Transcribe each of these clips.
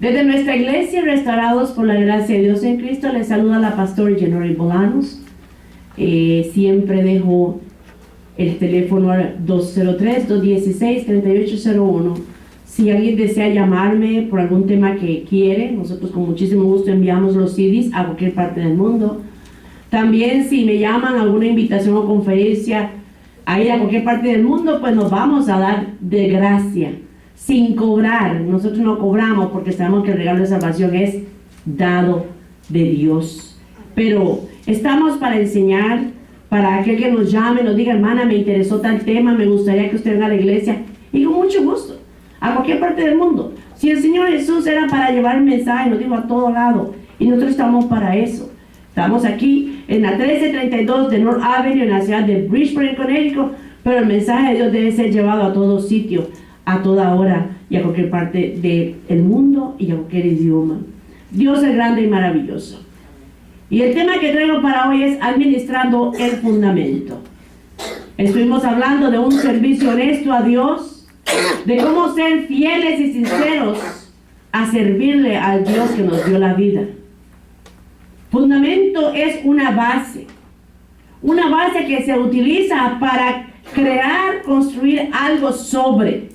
Desde nuestra iglesia, Restaurados por la Gracia de Dios en Cristo, les saluda la pastora Jenori Bolanos. Siempre dejo el teléfono 203-216-3801. Si alguien desea llamarme por algún tema que quiere, nosotros con muchísimo gusto enviamos los CDs a cualquier parte del mundo. También si me llaman a alguna invitación o conferencia a ir a cualquier parte del mundo, pues nos vamos a dar de gracia, sin cobrar. Nosotros no cobramos porque sabemos que el regalo de salvación es dado de Dios. Pero estamos para enseñar, para aquel que nos llame, nos diga, hermana, me interesó tal tema, me gustaría que usted venga a la iglesia, y con mucho gusto, a cualquier parte del mundo. Si el Señor Jesús era para llevar el mensaje, nos dijo a todo lado, y nosotros estamos para eso. Estamos aquí en la 1332 de North Avenue, en la ciudad de Bridgeport, Connecticut, pero el mensaje de Dios debe ser llevado a todo sitio, a toda hora y a cualquier parte del mundo y a cualquier idioma. Dios es grande y maravilloso. Y el tema que traigo para hoy es administrando el fundamento. Estuvimos hablando de un servicio honesto a Dios, de cómo ser fieles y sinceros a servirle al Dios que nos dio la vida. Fundamento es una base que se utiliza para crear, construir algo sobre.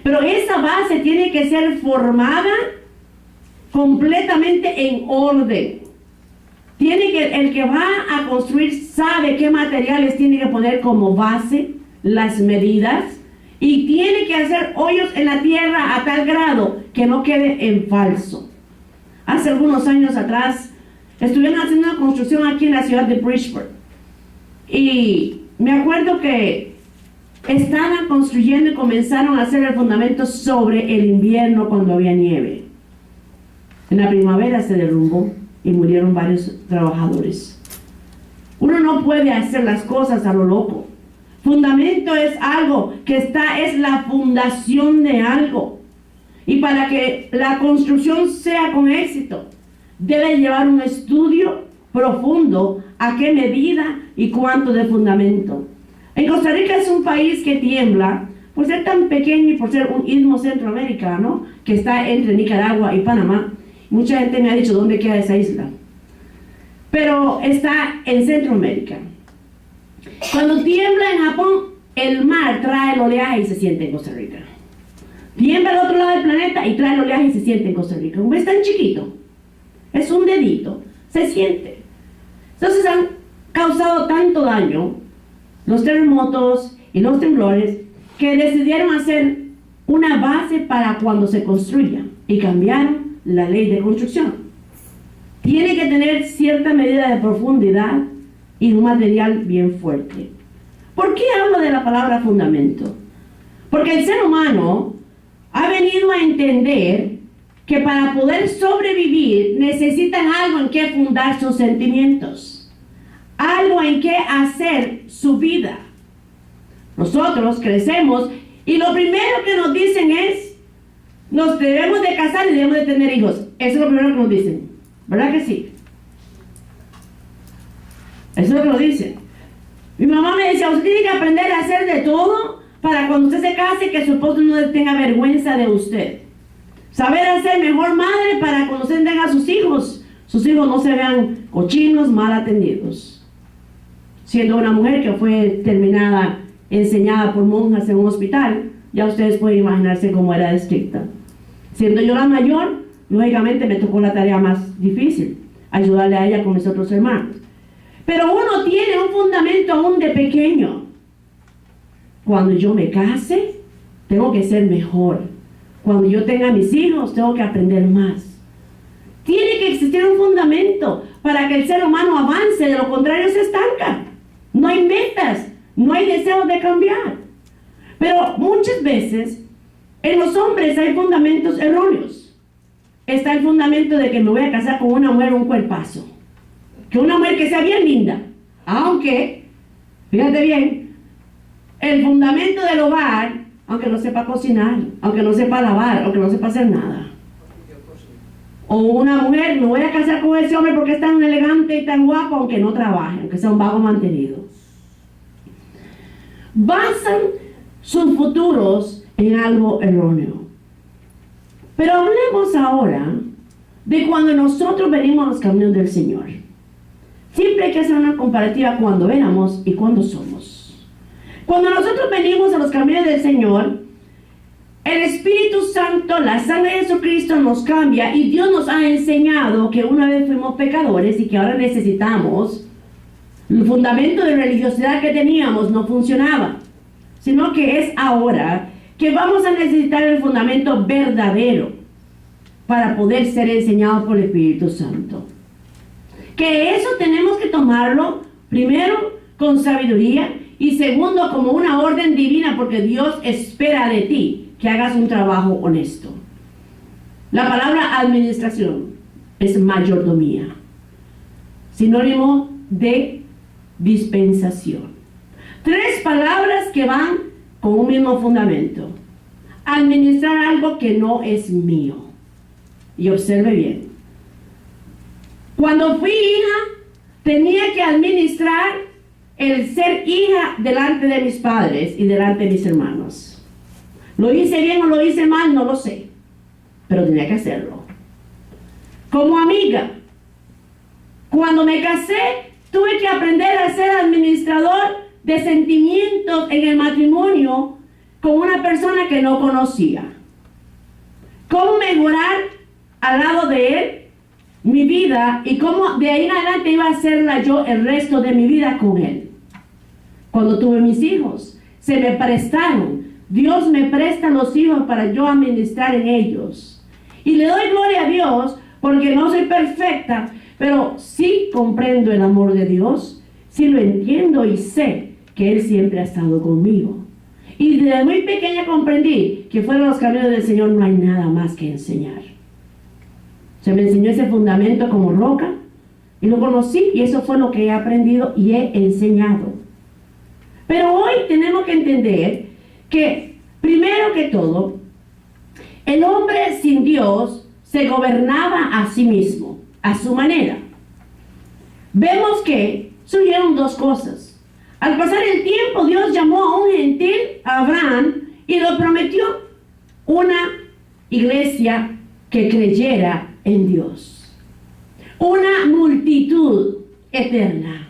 Pero esa base tiene que ser formada completamente en orden. El que va a construir sabe qué materiales tiene que poner como base, las medidas, y tiene que hacer hoyos en la tierra a tal grado que no quede en falso. Hace algunos años atrás estuvieron haciendo una construcción aquí en la ciudad de Bridgeport, y me acuerdo que estaban construyendo y comenzaron a hacer el fundamento sobre el invierno cuando había nieve. En la primavera se derrumbó y murieron varios trabajadores. Uno no puede hacer las cosas a lo loco. Fundamento es algo que es la fundación de algo. Y para que la construcción sea con éxito, debe llevar un estudio profundo a qué medida y cuánto de fundamento. En Costa Rica es un país que tiembla por ser tan pequeño y por ser un istmo centroamericano que está entre Nicaragua y Panamá. Mucha gente me ha dicho dónde queda esa isla, pero está en Centroamérica. Cuando tiembla en Japón, el mar trae el oleaje y se siente en Costa Rica. Tiembla al otro lado del planeta y trae el oleaje y se siente en Costa Rica. Un vez tan chiquito, es un dedito, se siente. Entonces han causado tanto daño los terremotos y los temblores que decidieron hacer una base para cuando se construya y cambiaron la ley de construcción. Tiene que tener cierta medida de profundidad y un material bien fuerte. ¿Por qué hablo de la palabra fundamento? Porque el ser humano ha venido a entender que para poder sobrevivir necesitan algo en que fundar sus sentimientos, algo en que hacer su vida. Nosotros crecemos y lo primero que nos dicen es: nos debemos de casar y debemos de tener hijos. Eso es lo primero que nos dicen, ¿verdad que sí? Eso es lo que nos dicen. Mi mamá me decía: usted tiene que aprender a hacer de todo para cuando usted se case, que su esposo no tenga vergüenza de usted. Saber hacer mejor madre para cuando usted tenga a sus hijos no se vean cochinos, mal atendidos. Siendo una mujer que fue enseñada por monjas en un hospital, ya ustedes pueden imaginarse cómo era de estricta. Siendo yo la mayor, lógicamente me tocó la tarea más difícil, ayudarle a ella con mis otros hermanos. Pero uno tiene un fundamento aún de pequeño. Cuando yo me case, tengo que ser mejor. Cuando yo tenga mis hijos, tengo que aprender más. Tiene que existir un fundamento para que el ser humano avance, de lo contrario se estanca. No hay metas, no hay deseos de cambiar. Pero muchas veces en los hombres hay fundamentos erróneos. Está el fundamento de que me voy a casar con una mujer un cuerpazo, que una mujer que sea bien linda, aunque, fíjate bien, el fundamento del hogar, aunque no sepa cocinar, aunque no sepa lavar, aunque no sepa hacer nada. O una mujer, me voy a casar con ese hombre porque es tan elegante y tan guapo, aunque no trabaje, aunque sea un vago mantenido. Basan sus futuros en algo erróneo. Pero hablemos ahora de cuando nosotros venimos a los caminos del Señor. Siempre hay que hacer una comparativa cuando éramos y cuando somos. Cuando nosotros venimos a los caminos del Señor, el Espíritu Santo, la sangre de Jesucristo nos cambia y Dios nos ha enseñado que una vez fuimos pecadores y que ahora necesitamos, el fundamento de religiosidad que teníamos no funcionaba, sino que es ahora que vamos a necesitar el fundamento verdadero para poder ser enseñados por el Espíritu Santo. Que eso tenemos que tomarlo primero con sabiduría y segundo como una orden divina, porque Dios espera de ti que hagas un trabajo honesto. La palabra administración es mayordomía, sinónimo de dispensación. 3 palabras que van con un mismo fundamento. Administrar algo que no es mío. Y observe bien. Cuando fui hija, tenía que administrar el ser hija delante de mis padres y delante de mis hermanos. ¿Lo hice bien o lo hice mal? No lo sé. Pero tenía que hacerlo. Como amiga, cuando me casé, tuve que aprender a ser administrador de sentimientos en el matrimonio con una persona que no conocía. ¿Cómo mejorar al lado de él mi vida y cómo de ahí en adelante iba a hacerla yo el resto de mi vida con él? Cuando tuve mis hijos, se me prestaron. Dios me presta los hijos para yo administrar en ellos. Y le doy gloria a Dios porque no soy perfecta, pero sí comprendo el amor de Dios, sí lo entiendo y sé que Él siempre ha estado conmigo. Y desde muy pequeña comprendí que fuera de los caminos del Señor no hay nada más que enseñar. Se me enseñó ese fundamento como roca y lo conocí y eso fue lo que he aprendido y he enseñado. Pero hoy tenemos que entender que, primero que todo, el hombre sin Dios se gobernaba a sí mismo, a su manera. Vemos que surgieron 2 cosas. Al pasar el tiempo, Dios llamó a un gentil, a Abraham, y le prometió una iglesia que creyera en Dios. Una multitud eterna.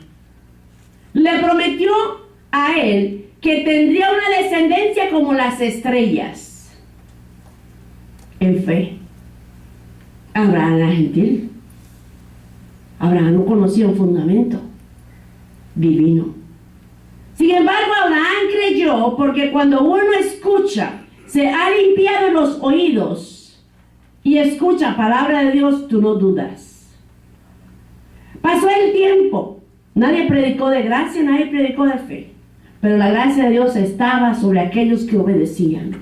Le prometió a él que tendría una descendencia como las estrellas. En fe, Abraham era gentil. Abraham no conocía un fundamento divino. Sin embargo, Abraham creyó porque cuando uno escucha, se ha limpiado los oídos y escucha palabra de Dios, tú no dudas. Pasó el tiempo. Nadie predicó de gracia, nadie predicó de fe. Pero la gracia de Dios estaba sobre aquellos que obedecían.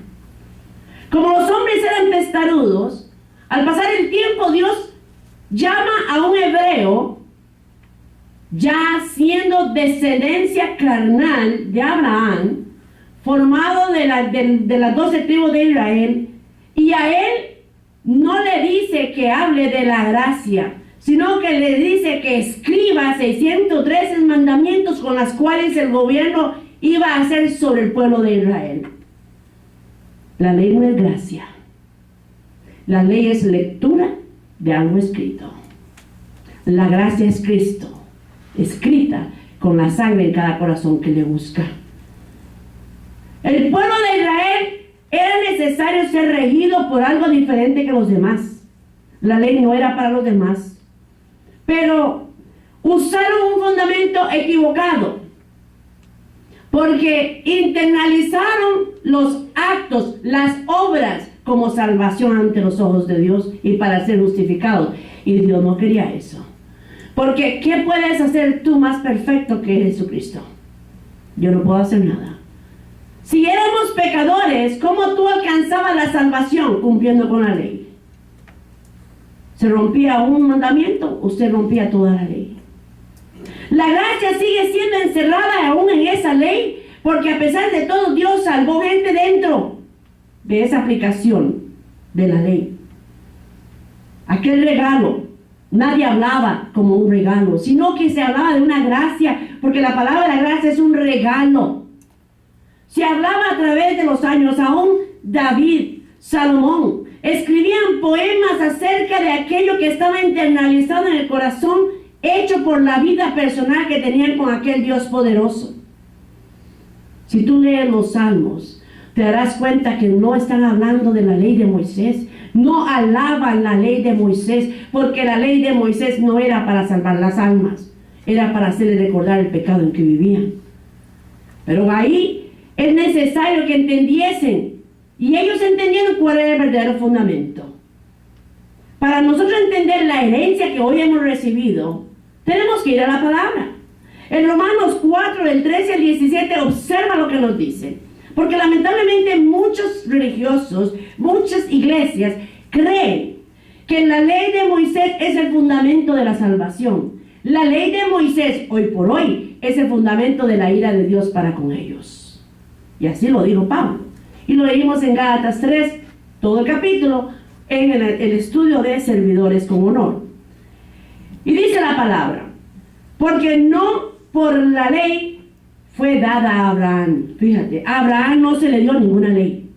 Como los hombres eran testarudos, al pasar el tiempo Dios llama a un hebreo, ya siendo descendencia carnal de Abraham, formado de las 12 tribus de Israel, y a él no le dice que hable de la gracia, sino que le dice que escriba 613 mandamientos con las cuales el gobierno iba a hacer sobre el pueblo de Israel. La ley no es gracia. La ley es lectura de algo escrito. La gracia es Cristo, escrita con la sangre en cada corazón que le busca. El pueblo de Israel era necesario ser regido por algo diferente que los demás. La ley no era para los demás, pero usaron un fundamento equivocado, porque internalizaron los actos, las obras como salvación ante los ojos de Dios y para ser justificados. Y Dios no quería eso. Porque ¿qué puedes hacer tú más perfecto que Jesucristo? Yo no puedo hacer nada. Si éramos pecadores, ¿cómo tú alcanzabas la salvación? Cumpliendo con la ley. Se rompía un mandamiento, usted rompía toda la ley. La gracia sigue siendo encerrada aún en esa ley, porque a pesar de todo Dios salvó gente dentro de esa aplicación de la ley. Aquel regalo, nadie hablaba como un regalo, sino que se hablaba de una gracia, porque la palabra de gracia es un regalo. Se hablaba a través de los años, aún David Salomón, escribían poemas acerca de aquello que estaba internalizado en el corazón, hecho por la vida personal que tenían con aquel Dios poderoso. Si tú lees los salmos, te darás cuenta que no están hablando de la ley de Moisés, no alaban la ley de Moisés, porque la ley de Moisés no era para salvar las almas, era para hacerles recordar el pecado en que vivían. Pero ahí es necesario que entendiesen, y ellos entendieron cuál era el verdadero fundamento. Para nosotros entender la herencia que hoy hemos recibido, tenemos que ir a la palabra. En Romanos 4, del 13 al 17, observa lo que nos dice. Porque lamentablemente muchos religiosos, muchas iglesias creen que la ley de Moisés es el fundamento de la salvación. La ley de Moisés, hoy por hoy, es el fundamento de la ira de Dios para con ellos. Y así lo dijo Pablo. Y lo leímos en Gálatas 3, todo el capítulo, en el estudio de servidores con honor. Y dice la palabra, porque no por la ley fue dada a Abraham. Fíjate, a Abraham no se le dio ninguna ley.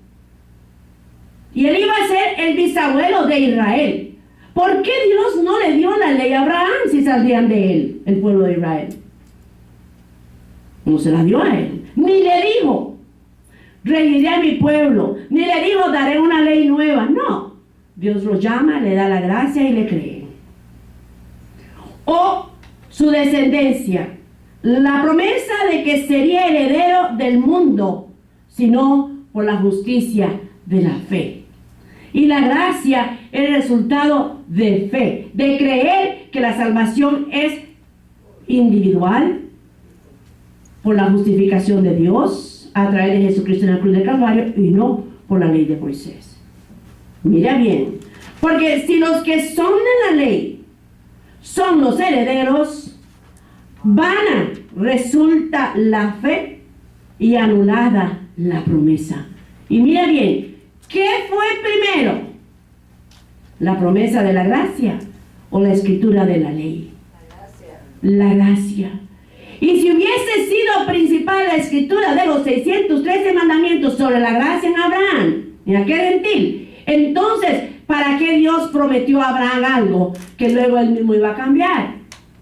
Y él iba a ser el bisabuelo de Israel. ¿Por qué Dios no le dio la ley a Abraham si saldrían de él, el pueblo de Israel? No se la dio a él. Ni le dijo, regiré a mi pueblo. Ni le dijo, daré una ley nueva. No. Dios lo llama, le da la gracia y le cree. O su descendencia. La promesa de que sería heredero del mundo, sino por la justicia de la fe. Y la gracia es el resultado de fe, de creer que la salvación es individual, por la justificación de Dios, a través de Jesucristo en la cruz del Calvario, y no por la ley de Moisés. Mira bien, porque si los que son de la ley son los herederos, vana resulta la fe y anulada la promesa. Y mira bien, ¿qué fue primero? ¿La promesa de la gracia o la escritura de la ley? La gracia. Y si hubiese sido principal la escritura de los 613 mandamientos sobre la gracia en Abraham, en aquel gentil, entonces, ¿para qué Dios prometió a Abraham algo que luego él mismo iba a cambiar?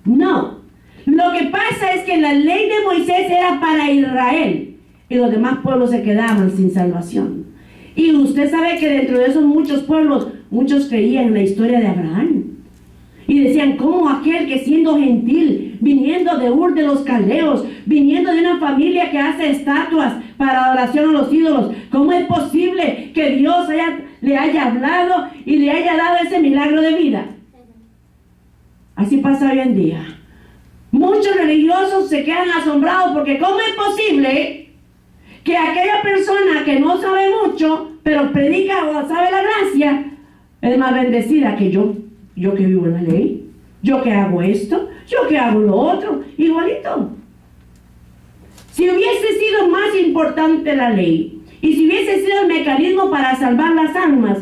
No. Lo que pasa es que la ley de Moisés era para Israel y los demás pueblos se quedaban sin salvación. Y usted sabe que dentro de esos muchos pueblos, muchos creían en la historia de Abraham. Y decían, ¿cómo aquel que siendo gentil, viniendo de Ur de los Caldeos, viniendo de una familia que hace estatuas para adoración a los ídolos, cómo es posible que Dios le haya hablado y le haya dado ese milagro de vida? Así pasa hoy en día. Muchos religiosos se quedan asombrados porque ¿cómo es posible que aquella persona que no sabe mucho, pero predica o sabe la gracia, es más bendecida que yo? Yo que vivo en la ley, yo que hago esto, yo que hago lo otro, igualito. Si hubiese sido más importante la ley, y si hubiese sido el mecanismo para salvar las almas,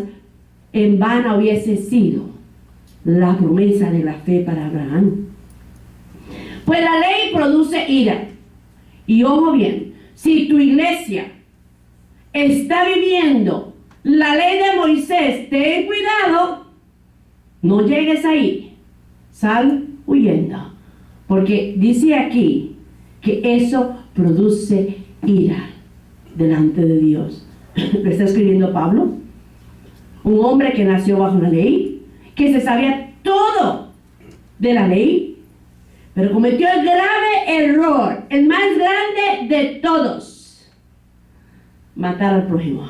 en vano hubiese sido la promesa de la fe para Abraham. Pues la ley produce ira. Y ojo bien, si tu iglesia está viviendo la ley de Moisés, ten cuidado, no llegues ahí, sal huyendo, porque dice aquí que eso produce ira delante de Dios. ¿Lo está escribiendo Pablo? Un hombre que nació bajo la ley, que se sabía todo de la ley, pero cometió el grave error, el más grande de todos: matar al prójimo.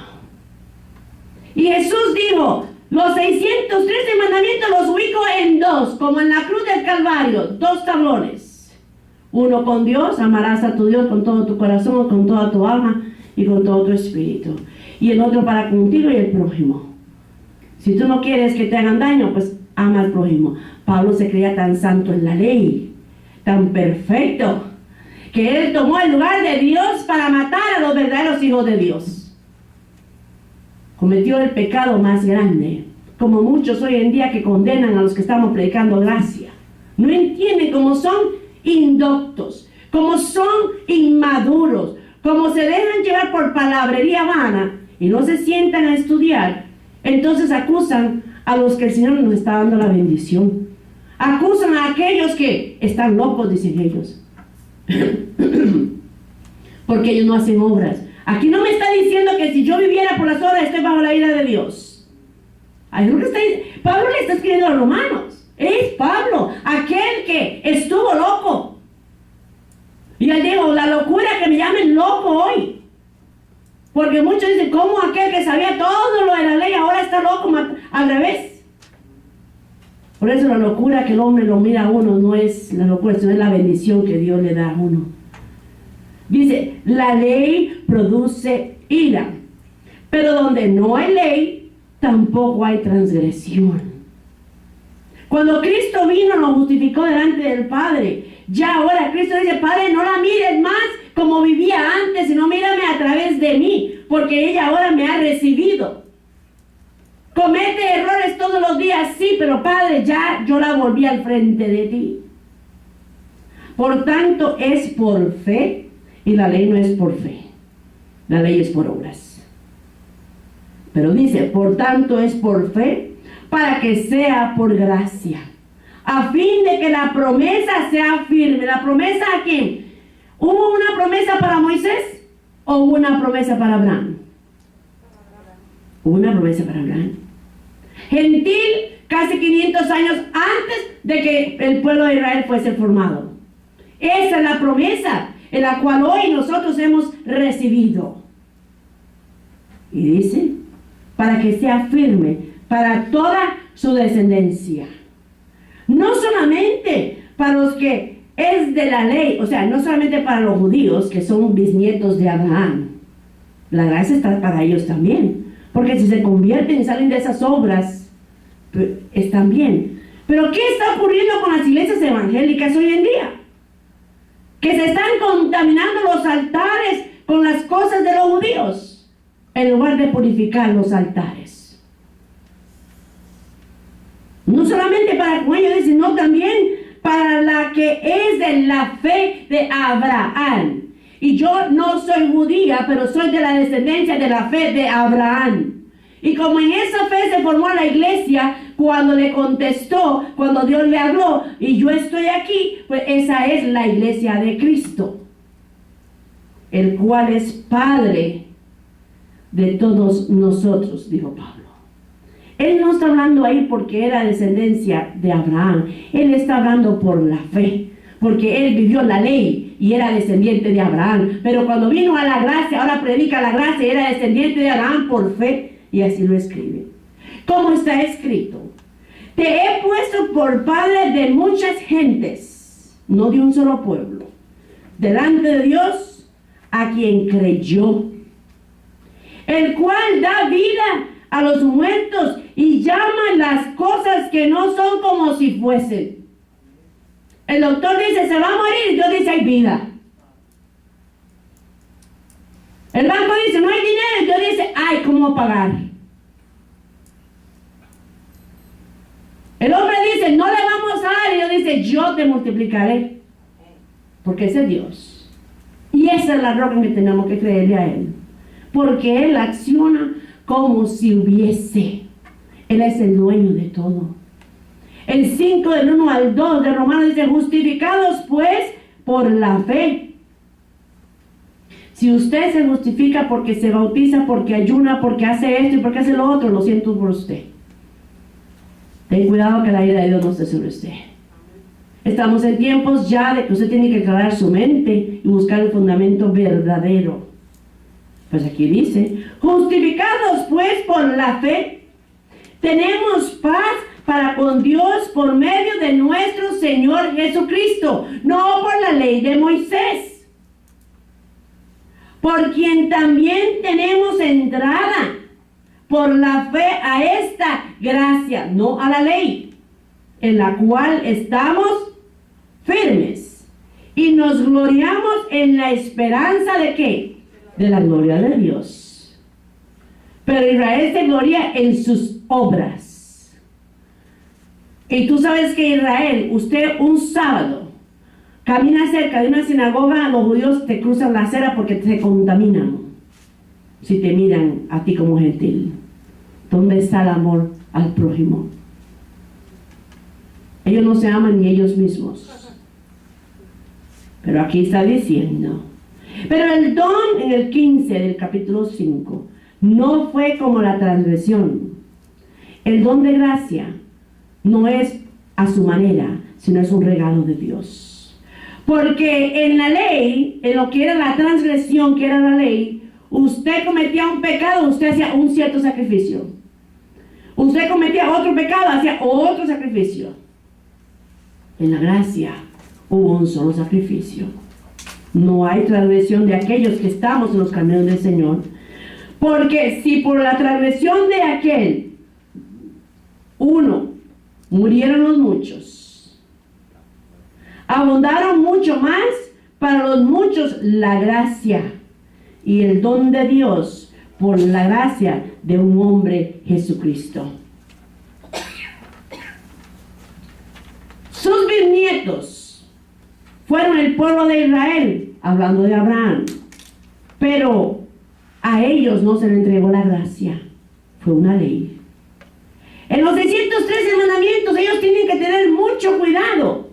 Y Jesús dijo, los 613 mandamientos los ubico en dos, como en la cruz del Calvario, dos tablones. Uno con Dios, amarás a tu Dios con todo tu corazón, con toda tu alma y con todo tu espíritu. Y el otro para contigo y el prójimo. Si tú no quieres que te hagan daño, pues ama al prójimo. Pablo se creía tan santo en la ley, tan perfecto, que él tomó el lugar de Dios para matar a los verdaderos hijos de Dios. Cometió el pecado más grande, como muchos hoy en día que condenan a los que estamos predicando gracia. No entienden cómo son indoctos, cómo son inmaduros, cómo se dejan llevar por palabrería vana y no se sientan a estudiar, entonces acusan a los que el Señor nos está dando la bendición. Acusan a aquellos que están locos, dicen ellos. Porque ellos no hacen obras. Aquí no me está diciendo que si yo viviera por las obras estoy bajo la ira de Dios. Pablo le está escribiendo a los romanos. Es Pablo, aquel que estuvo loco. Y él dijo, la locura que me llamen loco hoy. Porque muchos dicen, ¿cómo aquel que sabía todo lo de la ley ahora está loco? Al revés. Por eso la locura que el hombre lo mira a uno no es la locura, sino es la bendición que Dios le da a uno. Dice, la ley produce ira, pero donde no hay ley, tampoco hay transgresión. Cuando Cristo vino, lo justificó delante del Padre. Ya ahora Cristo dice, Padre, no la mires más como vivía antes, sino mírame a través de mí, porque ella ahora me ha recibido. Comete errores todos los días, sí, pero Padre, ya yo la volví al frente de ti. Por tanto, es por fe, y la ley no es por fe. La ley es por obras. Pero dice, por tanto, es por fe, para que sea por gracia, a fin de que la promesa sea firme. ¿La promesa a quién? ¿Hubo una promesa para Moisés o hubo una promesa para Abraham? Hubo una promesa para Abraham. Gentil, casi 500 años antes de que el pueblo de Israel fuese formado. Esa es la promesa en la cual hoy nosotros hemos recibido. Y dice, para que sea firme para toda su descendencia. No solamente para los que es de la ley, o sea, no solamente para los judíos que son bisnietos de Abraham. La gracia está para ellos también, porque si se convierten y salen de esas obras, pues, están bien. Pero ¿qué está ocurriendo con las iglesias evangélicas hoy en día? Que se están contaminando los altares con las cosas de los judíos, en lugar de purificar los altares. No solamente para con ellos, sino también para la que es de la fe de Abraham. Y yo no soy judía, pero soy de la descendencia de la fe de Abraham. Y como en esa fe se formó la iglesia, cuando le contestó, cuando Dios le habló, y yo estoy aquí, pues esa es la iglesia de Cristo, el cual es Padre de todos nosotros, dijo Pablo. Él no está hablando ahí porque era descendencia de Abraham. Él está hablando por la fe, porque él vivió la ley y era descendiente de Abraham. Pero cuando vino a la gracia, ahora predica la gracia, era descendiente de Abraham por fe. Y así lo escribe. ¿Cómo está escrito? Te he puesto por padre de muchas gentes, no de un solo pueblo, delante de Dios a quien creyó, el cual da vida a los muertos y llama las cosas que no son como si fuesen. El doctor dice, se va a morir, y Dios dice, hay vida. El banco dice, no hay dinero, y Dios dice, hay cómo pagar. El hombre dice, no le vamos a dar, y Dios dice, yo te multiplicaré. Porque ese es Dios. Y esa es la roca que tenemos que creerle a Él. Porque Él acciona como si hubiese. Él es el dueño de todo. El 5 del 1 al 2 de Romanos dice, justificados pues por la fe. Si usted se justifica porque se bautiza, porque ayuna, porque hace esto y porque hace lo otro, lo siento por usted. Ten cuidado que la ira de Dios no esté sobre usted. Estamos en tiempos ya de que usted tiene que aclarar su mente y buscar el fundamento verdadero. Pues aquí dice, justificados pues por la fe, tenemos paz para con Dios por medio de nuestro Señor Jesucristo, no por la ley de Moisés, por quien también tenemos entrada por la fe a esta gracia, no a la ley, en la cual estamos firmes y nos gloriamos en la esperanza de ¿qué? De la gloria de Dios. Pero Israel se gloria en sus obras. Y tú sabes que Israel, usted un sábado camina cerca de una sinagoga, los judíos te cruzan la acera porque se contaminan. si te miran a ti como gentil? ¿Dónde está el amor al prójimo? Ellos no se aman ni ellos mismos. Pero aquí está diciendo, pero el don en el 15 del capítulo 5 no fue como la transgresión. El don de gracia no es a su manera, sino es un regalo de Dios. Porque en la ley, en lo que era la transgresión, que era la ley, usted cometía un pecado, usted hacía un cierto sacrificio. Usted cometía otro pecado, hacía otro sacrificio. En la gracia hubo un solo sacrificio. No hay transgresión de aquellos que estamos en los caminos del Señor. Porque si por la transgresión de aquel uno murieron los muchos, abundaron mucho más para los muchos la gracia y el don de Dios por la gracia de un hombre, Jesucristo. Sus bisnietos fueron el pueblo de Israel, hablando de Abraham, pero a ellos no se les entregó la gracia, fue una ley. En los 613 mandamientos ellos tienen que tener mucho cuidado.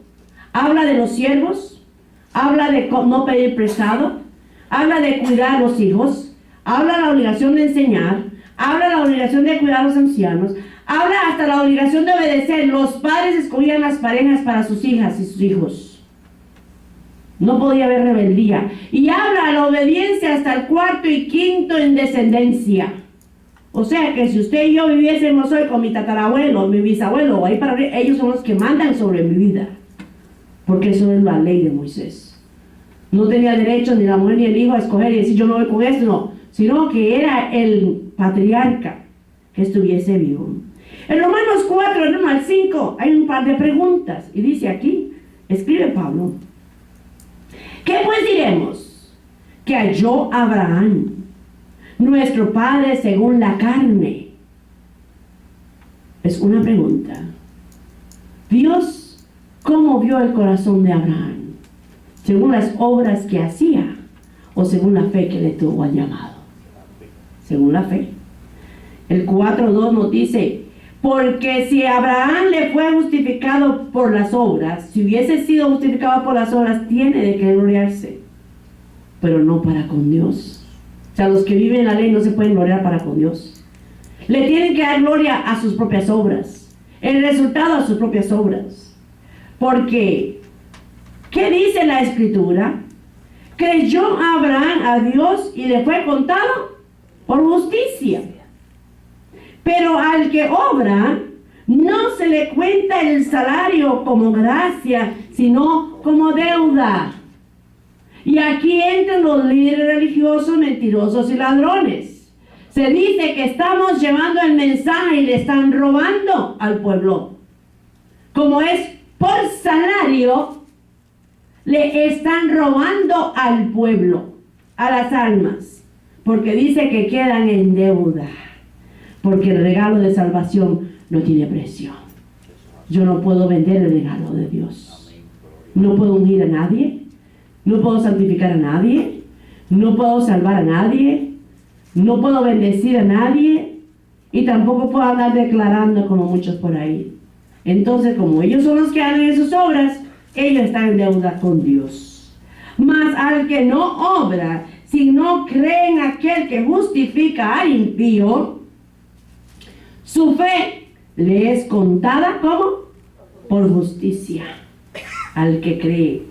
Habla de los siervos, habla de no pedir prestado, habla de cuidar a los hijos, habla de la obligación de enseñar, habla de la obligación de cuidar a los ancianos, habla hasta la obligación de obedecer. Los padres escogían las parejas para sus hijas y sus hijos. No podía haber rebeldía. Y habla de la obediencia hasta el cuarto y quinto en descendencia. O sea que si usted y yo viviésemos hoy con mi tatarabuelo, mi bisabuelo, o ahí para arriba, ellos son los que mandan sobre mi vida. Porque eso es la ley de Moisés. No tenía derecho ni la mujer ni el hijo a escoger y decir yo no voy con esto, no. Sino que era el patriarca que estuviese vivo. En Romanos 4, del 1 al 5, hay un par de preguntas. Y dice aquí, escribe Pablo: ¿qué pues diremos? Que halló Abraham, nuestro padre según la carne. Es una pregunta. Dios, ¿cómo vio el corazón de Abraham? ¿Según las obras que hacía o según la fe que le tuvo al llamado? Según la fe. El 4:2 nos dice: porque si Abraham le fue justificado por las obras, si hubiese sido justificado por las obras, tiene de qué gloriarse, pero no para con Dios. O sea, los que viven en la ley no se pueden gloriar para con Dios. Le tienen que dar gloria a sus propias obras, el resultado a sus propias obras. Porque, ¿qué dice la Escritura? Creyó Abraham a Dios y le fue contado por justicia. Pero al que obra, no se le cuenta el salario como gracia, sino como deuda. Y aquí entran los líderes religiosos, mentirosos y ladrones. Se dice que estamos llevando el mensaje y le están robando al pueblo. Como es por salario, le están robando al pueblo, a las almas. Porque dice que quedan en deuda. Porque el regalo de salvación no tiene precio. Yo no puedo vender el regalo de Dios. No puedo ungir a nadie. No puedo santificar a nadie. No puedo salvar a nadie. No puedo bendecir a nadie. Y tampoco puedo andar declarando como muchos por ahí. Entonces, como ellos son los que hacen sus obras, ellos están en deuda con Dios. Mas al que no obra, si no cree en aquel que justifica al impío, su fe le es contada como por justicia al que cree.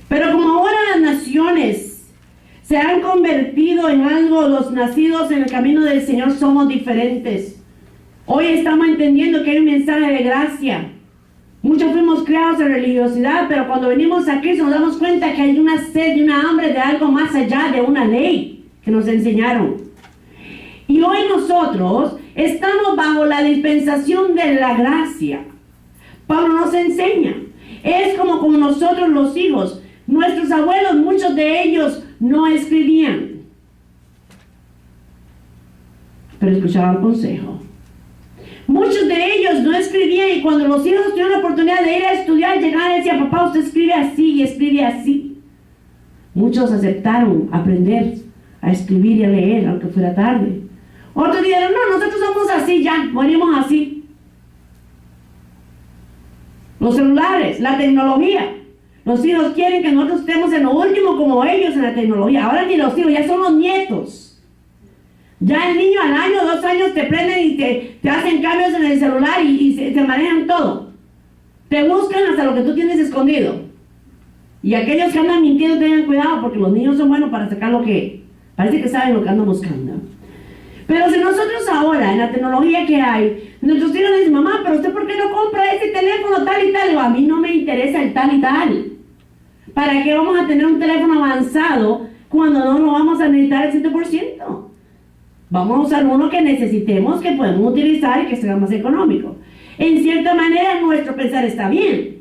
Pero como ahora las naciones se han convertido en algo, los nacidos en el camino del Señor somos diferentes. Hoy estamos entendiendo que hay un mensaje de gracia. Muchos fuimos criados en religiosidad, pero cuando venimos a Cristo nos damos cuenta que hay una sed y una hambre de algo más allá de una ley que nos enseñaron. Y hoy nosotros estamos bajo la dispensación de la gracia. Pablo nos enseña. Es como nosotros los hijos. Nuestros abuelos, muchos de ellos no escribían, pero escuchaban consejo. Muchos de ellos no escribían y cuando los hijos tuvieron la oportunidad de ir a estudiar, llegaban y decían: papá, usted escribe así y escribe así. Muchos aceptaron aprender a escribir y a leer, aunque fuera tarde. Otros dijeron, no, nosotros somos así ya, morimos así. Los celulares, la tecnología. Los hijos quieren que nosotros estemos en lo último como ellos en la tecnología. Ahora ni los hijos, ya son los nietos. Ya el niño al año, 2 años te prenden y te hacen cambios en el celular y se manejan todo. Te buscan hasta lo que tú tienes escondido. Y aquellos que andan mintiendo tengan cuidado porque los niños son buenos para sacar lo que... Parece que saben lo que andan buscando. Pero si nosotros ahora, en la tecnología que hay, nuestros hijos dicen, mamá, pero usted ¿por qué no compra ese teléfono tal y tal? Digo, a mí no me interesa el tal y tal. ¿Para qué vamos a tener un teléfono avanzado cuando no lo vamos a necesitar al 100%? Vamos a usar uno que necesitemos, que podemos utilizar y que sea más económico. En cierta manera, nuestro pensar está bien.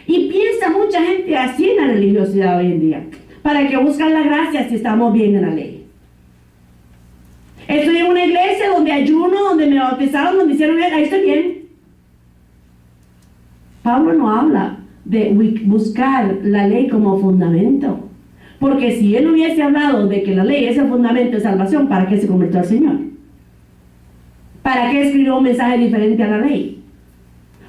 Y piensa mucha gente así en la religiosidad hoy en día. ¿Para qué buscan la gracia si estamos bien en la ley? Estoy en una iglesia donde ayuno, donde me bautizaron, donde hicieron bien, ahí estoy bien. Pablo no habla de buscar la ley como fundamento. Porque si él hubiese hablado de que la ley es el fundamento de salvación, ¿para qué se convirtió al Señor? ¿Para qué escribió un mensaje diferente a la ley?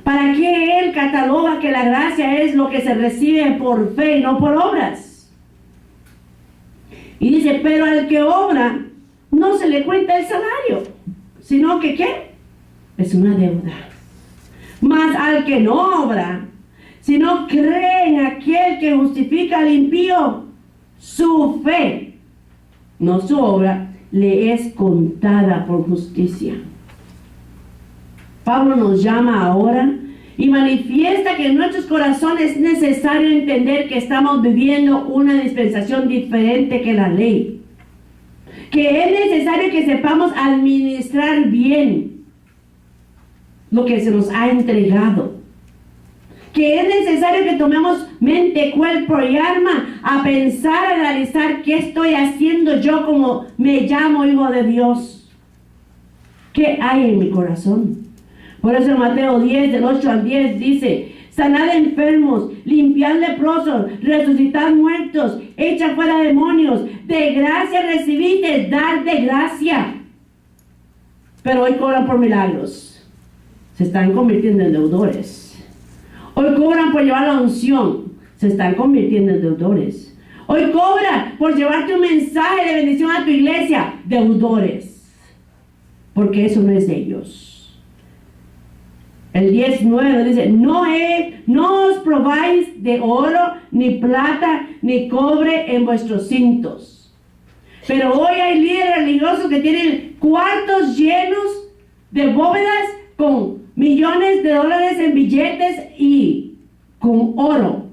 ¿Para qué él cataloga que la gracia es lo que se recibe por fe y no por obras? Y dice, pero al que obra no se le cuenta el salario, sino que ¿qué? Es una deuda. Mas al que no obra, sino cree en aquel que justifica al impío, su fe, no su obra, le es contada por justicia. Pablo nos llama ahora y manifiesta que en nuestros corazones es necesario entender que estamos viviendo una dispensación diferente que la ley. Que es necesario que sepamos administrar bien lo que se nos ha entregado. Que es necesario que tomemos mente, cuerpo y alma a pensar, a analizar qué estoy haciendo yo como me llamo hijo de Dios. ¿Qué hay en mi corazón? Por eso en Mateo 10, del 8 al 10 dice, sanad enfermos, limpiad leprosos, resucitad muertos, echa fuera demonios, de gracia recibiste, dar de gracia. Pero hoy cobran por milagros, se están convirtiendo en deudores. Hoy cobran por llevar la unción, se están convirtiendo en deudores. Hoy cobran por llevarte un mensaje de bendición a tu iglesia, deudores. Porque eso no es de ellos. El 19 dice, no os probáis de oro, ni plata, ni cobre en vuestros cintos. Pero hoy hay líderes religiosos que tienen cuartos llenos de bóvedas con millones de dólares en billetes y con oro,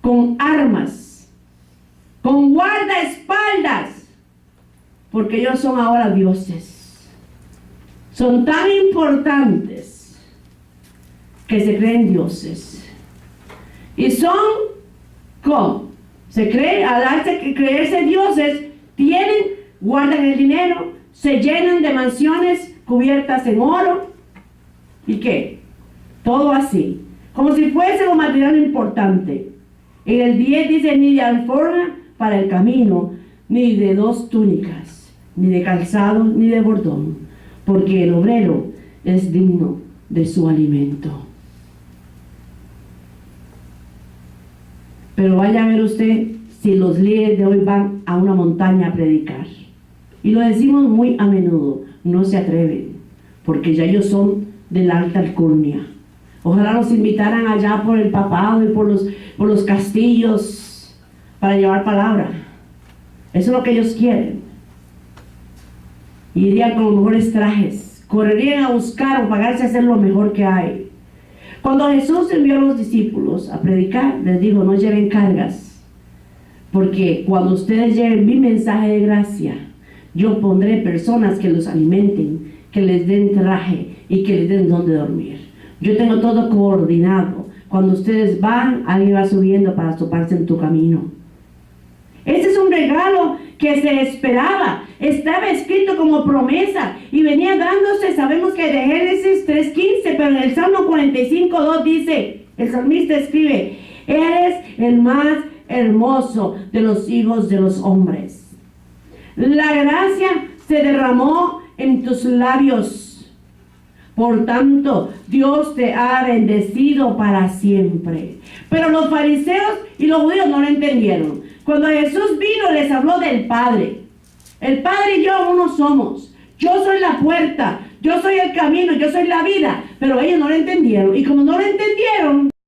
con armas, con guardaespaldas, porque ellos son ahora dioses. Son tan importantes que se creen dioses. Y son como se creen, al darse creerse dioses, guardan el dinero, se llenan de mansiones cubiertas en oro. ¿Y qué? Todo así, como si fuese lo material importante. En el 10 dice, ni de alforja para el camino, ni de 2 túnicas, ni de calzado, ni de bordón, porque el obrero es digno de su alimento. Pero vaya a ver usted si los líderes de hoy van a una montaña a predicar. Y lo decimos muy a menudo, no se atreven, porque ya ellos son de la alta alcurnia. Ojalá los invitaran allá por el papado y por los castillos para llevar palabra. Eso es lo que ellos quieren. Irían con los mejores trajes, correrían a buscar o pagarse a hacer lo mejor que hay. Cuando Jesús envió a los discípulos a predicar, les dijo, no lleven cargas, porque cuando ustedes lleven mi mensaje de gracia, yo pondré personas que los alimenten, que les den traje y que les den donde dormir. Yo tengo todo coordinado. Cuando ustedes van, alguien va subiendo para toparse en tu camino. Ese es un regalo que se esperaba, estaba escrito como promesa y venía dándose. Sabemos que de Génesis 3:15, pero en el Salmo 45:2 dice, el salmista escribe, eres el más hermoso de los hijos de los hombres. La gracia se derramó en tus labios. Por tanto, Dios te ha bendecido para siempre. Pero los fariseos y los judíos no lo entendieron. Cuando Jesús vino, les habló del Padre. El Padre y yo uno somos. Yo soy la puerta, yo soy el camino, yo soy la vida. Pero ellos no lo entendieron. Y como no lo entendieron,